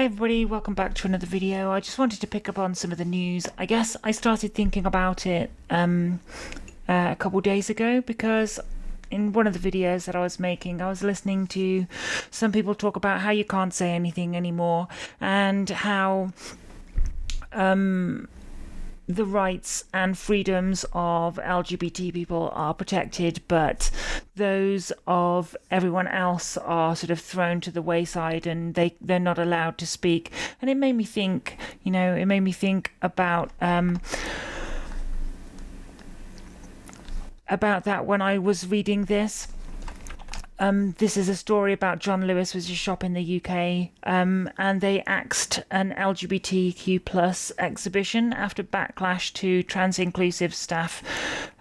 everybody, welcome back to another video. I just wanted to pick up on some of the news. I guess I started thinking about it a couple days ago because in one of the videos that I was making, I was listening to some people talk about how you can't say anything anymore and how the rights and freedoms of LGBT people are protected, but those of everyone else are sort of thrown to the wayside and they're not allowed to speak. And it made me think, about that when I was reading this. This is a story about John Lewis, which is a shop in the UK, and they axed an LGBTQ plus exhibition after backlash to trans inclusive staff,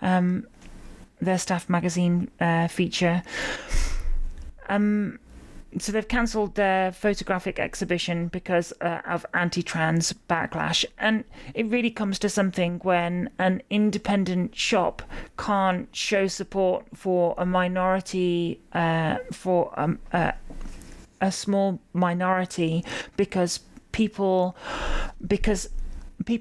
their staff magazine feature. So they've cancelled their photographic exhibition because of anti-trans backlash. And it really comes to something when an independent shop can't show support for a minority, for a small minority, because people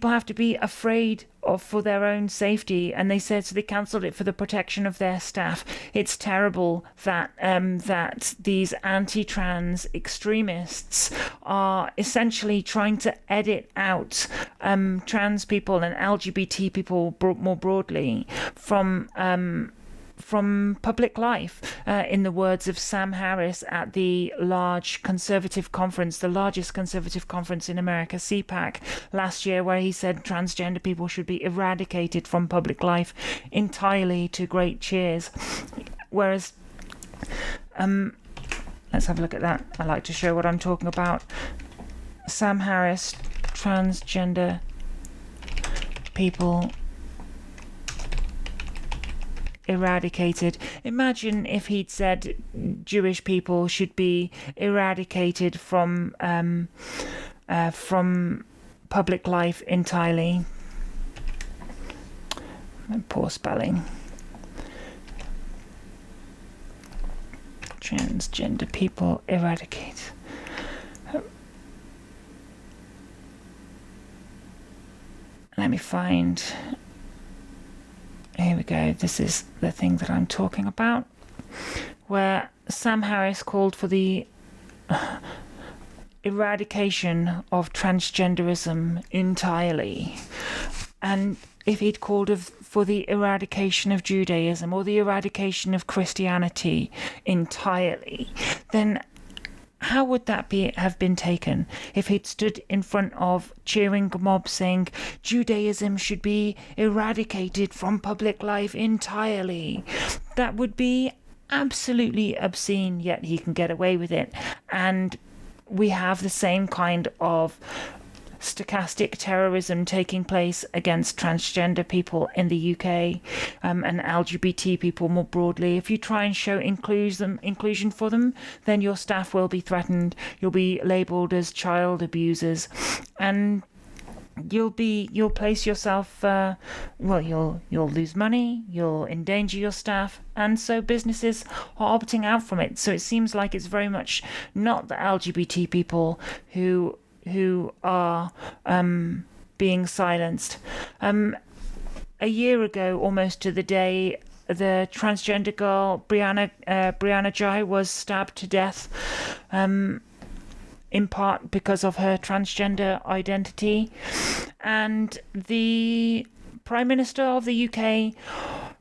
have to be afraid for their own safety, and they said so they cancelled it for the protection of their staff. It's terrible that that these anti-trans extremists are essentially trying to edit out trans people and LGBT people more broadly from public life, in the words of Sam Harris at the large conservative conference, the largest conservative conference in America, CPAC, last year, where he said transgender people should be eradicated from public life entirely, to great cheers. Whereas, let's have a look at that. I like to show what I'm talking about. Sam Harris, transgender people eradicated. Imagine if he'd said Jewish people should be eradicated from public life entirely. Poor spelling. Transgender people eradicate. Let me find. Here we go. This is the thing that I'm talking about, where Sam Harris called for the eradication of transgenderism entirely. And if he'd called for the eradication of Judaism or the eradication of Christianity entirely, then how would that have been taken if he'd stood in front of cheering mob saying Judaism should be eradicated from public life entirely? That would be absolutely obscene, yet he can get away with it. And we have the same kind of stochastic terrorism taking place against transgender people in the UK, and LGBT people more broadly. If you try and show inclusion for them, then your staff will be threatened. You'll be labelled as child abusers, and you'll place yourself. You'll lose money. You'll endanger your staff, and so businesses are opting out from it. So it seems like it's very much not the LGBT people who are being silenced. A year ago, almost to the day, the transgender girl Brianna Jai was stabbed to death, in part because of her transgender identity. And the Prime Minister of the UK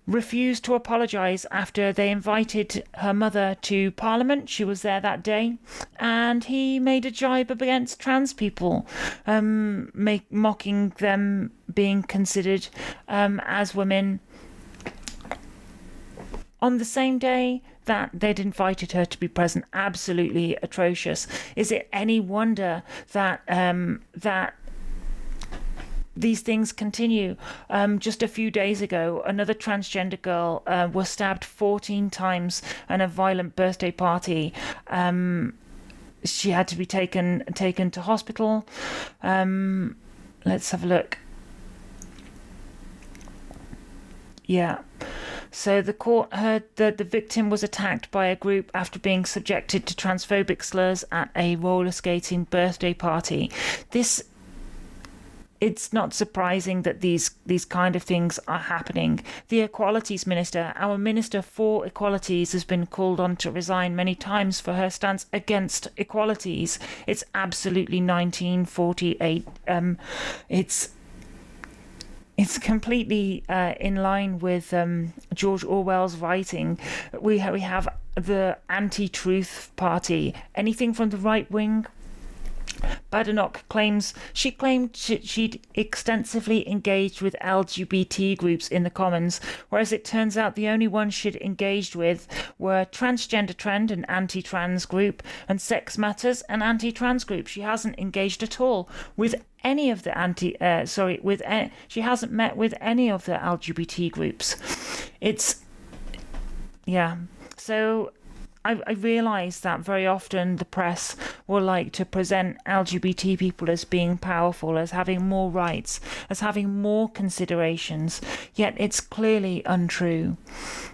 refused to apologise after they invited her mother to Parliament. She was there that day, and he made a jibe against trans people, mocking them being considered as women, on the same day that they'd invited her to be present. Absolutely atrocious. Is it any wonder that these things continue? Just a few days ago, another transgender girl was stabbed 14 times in a violent birthday party. She had to be taken to hospital. Let's have a look. Yeah. So the court heard that the victim was attacked by a group after being subjected to transphobic slurs at a roller skating birthday party. It's not surprising that these kind of things are happening. The Equalities Minister, our Minister for Equalities, has been called on to resign many times for her stance against equalities. It's absolutely 1948. It's completely in line with George Orwell's writing. We have the anti-truth party. Anything from the right wing. Badenoch claimed she'd extensively engaged with LGBT groups in the Commons, whereas it turns out the only ones she'd engaged with were Transgender Trend, an anti-trans group, and Sex Matters, an anti-trans group. She hasn't engaged at all with any of the she hasn't met with any of the LGBT groups. So I realise that very often the press will like to present LGBT people as being powerful, as having more rights, as having more considerations, yet it's clearly untrue.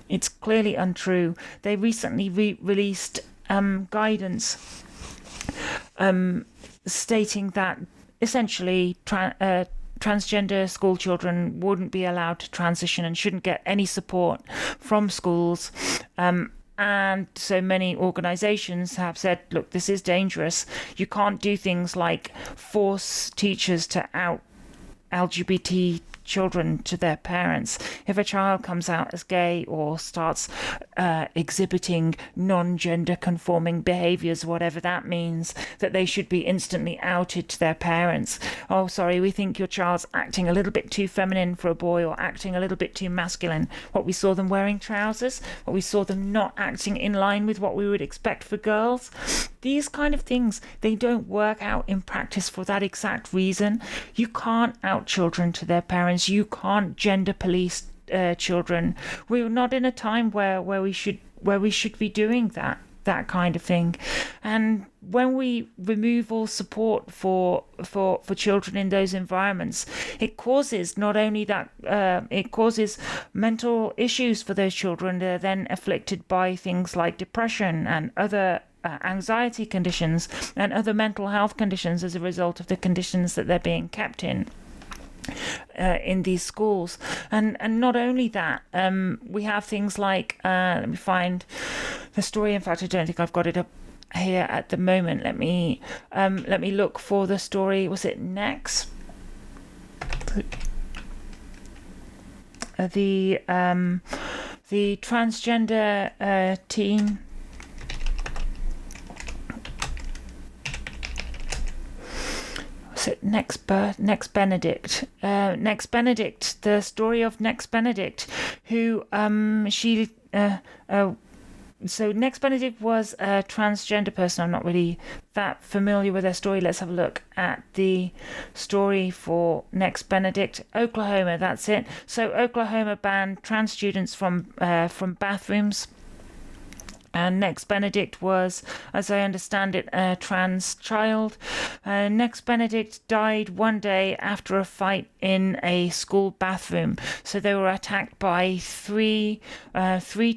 It's clearly untrue. They recently released guidance stating that essentially transgender school children wouldn't be allowed to transition and shouldn't get any support from schools. And so many organisations have said, look, this is dangerous. You can't do things like force teachers to out LGBT children to their parents. If a child comes out as gay or starts exhibiting non-gender conforming behaviours, whatever that means, that they should be instantly outed to their parents. Oh, sorry, we think your child's acting a little bit too feminine for a boy or acting a little bit too masculine. What we saw them wearing trousers, what we saw them not acting in line with what we would expect for girls. These kind of things, they don't work out in practice for that exact reason. You can't out children to their parents. You can't gender police children. We're not in a time where we should be doing that kind of thing. And when we remove all support for children in those environments, it causes not only that it causes mental issues for those children. They're then afflicted by things like depression and other anxiety conditions and other mental health conditions as a result of the conditions that they're being kept in these schools. And not only that, we have things like let me find the story. In fact, I don't think I've got it up here at the moment. Let me look for the story. Was it Next? The transgender teen. Next Benedict. Next Benedict, the story of Next Benedict, who so Next Benedict was a transgender person. I'm not really that familiar with their story. Let's have a look at the story for Next Benedict. Oklahoma, that's it. So Oklahoma banned trans students from bathrooms. And Next Benedict was, as I understand it, a trans child. Next Benedict died one day after a fight in a school bathroom. So they were attacked by three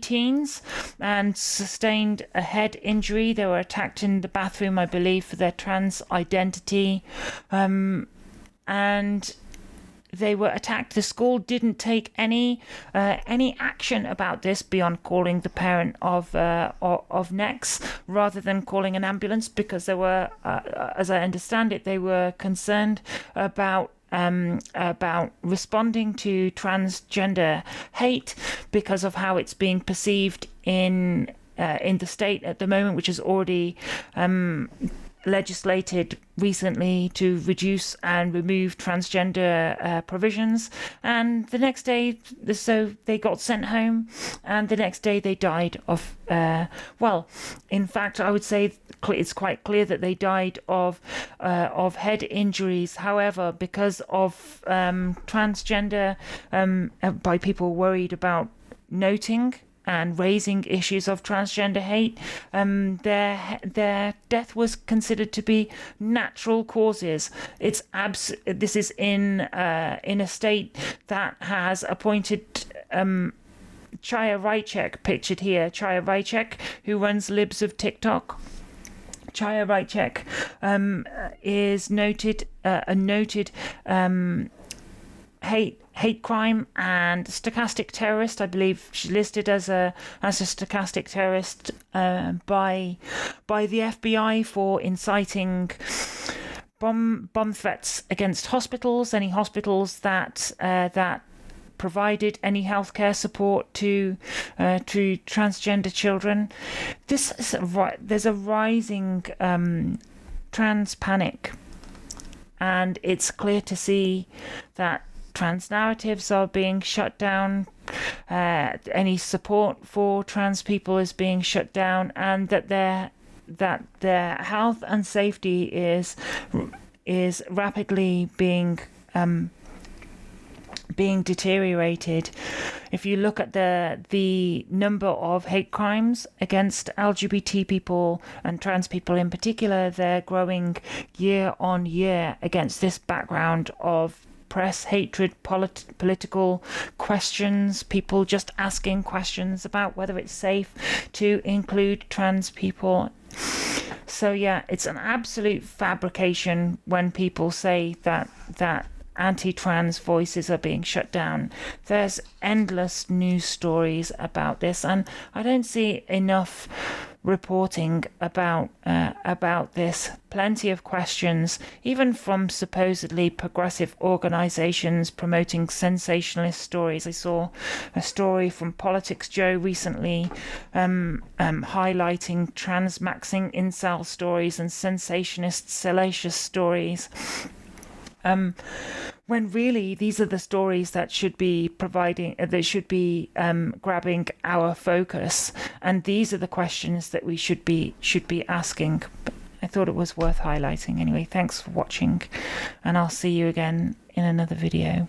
teens and sustained a head injury. They were attacked in the bathroom, I believe, for their trans identity. And they were attacked. The school didn't take any action about this beyond calling the parent of Nex rather than calling an ambulance, because they were, as I understand it, they were concerned about responding to transgender hate because of how it's being perceived in the state at the moment, which is already legislated recently to reduce and remove transgender provisions. And the next day, so they got sent home, and the next day they died of in fact, I would say it's quite clear that they died of head injuries. However, because of transgender, by people worried about noting and raising issues of transgender hate, their death was considered to be natural causes. This is in a state that has appointed Chaya Raichek, pictured here. Chaya Raichek, who runs Libs of TikTok. Chaya Raichek is a noted hate crime and stochastic terrorist. I believe she's listed as a stochastic terrorist by the FBI for inciting bomb threats against hospitals, any hospitals that provided any healthcare support to transgender children. There's a rising trans panic, and it's clear to see that trans narratives are being shut down. Any support for trans people is being shut down, and that their health and safety is rapidly being deteriorated. If you look at the number of hate crimes against LGBT people and trans people in particular, they're growing year on year against this background of press hatred, political questions, people just asking questions about whether it's safe to include trans people. So yeah, it's an absolute fabrication when people say that anti-trans voices are being shut down. There's endless news stories about this, and I don't see enough reporting about this. Plenty of questions, even from supposedly progressive organizations promoting sensationalist stories. I saw a story from Politics Joe recently highlighting transmaxing incel stories and sensationist salacious stories. When really these are the stories that should be grabbing our focus, and these are the questions that we should be asking. I thought it was worth highlighting. Anyway, thanks for watching, and I'll see you again in another video.